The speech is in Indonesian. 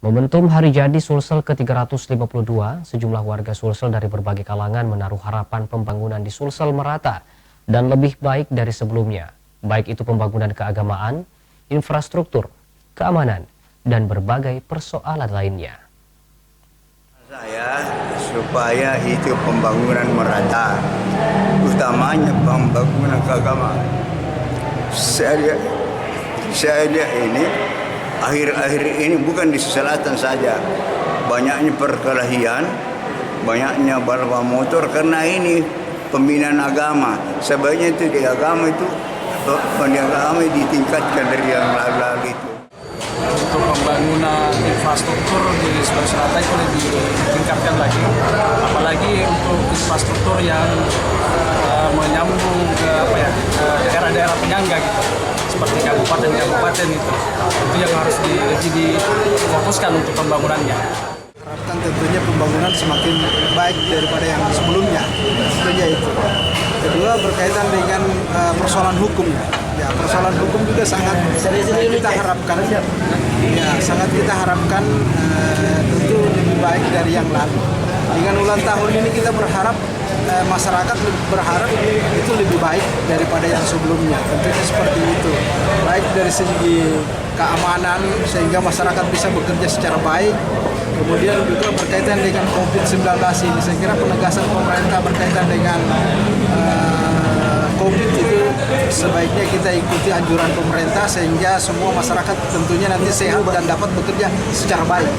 Momentum Hari Jadi Sulsel ke-352, sejumlah warga Sulsel dari berbagai kalangan menaruh harapan pembangunan di Sulsel merata dan lebih baik dari sebelumnya, baik itu pembangunan keagamaan, infrastruktur, keamanan, dan berbagai persoalan lainnya. Saya supaya itu pembangunan merata, utamanya pembangunan keagamaan. Saya lihat ini akhir-akhir ini bukan di selatan saja, banyaknya perkelahian, banyaknya balap motor karena ini pembinaan agama. Sebaiknya itu di agama itu ditingkatkan dari yang lalu-lalu itu. Untuk pembangunan infrastruktur di Sulawesi Selatan itu lebih ditingkatkan lagi, apalagi untuk infrastruktur yang menyambung ke daerah-daerah penyangga gitu, seperti kabupaten-kabupaten itu yang harus lebih difokuskan untuk pembangunannya. Harapkan tentunya pembangunan semakin baik daripada yang sebelumnya, tentunya itu. Kedua berkaitan dengan persoalan hukumnya. Ya, persoalan hukum juga sangat kita harapkan. Ya, sangat kita harapkan tentu lebih baik dari yang lalu. Dengan ulang tahun ini kita berharap masyarakat berharap itu lebih baik daripada yang sebelumnya. Tentunya seperti itu. Baik dari segi keamanan sehingga masyarakat bisa bekerja secara baik. Kemudian juga berkaitan dengan COVID-19 ini, saya kira penegasan pemerintah berkaitan dengan COVID itu sebaiknya kita ikuti anjuran pemerintah sehingga semua masyarakat tentunya nanti sehat dan dapat bekerja secara baik.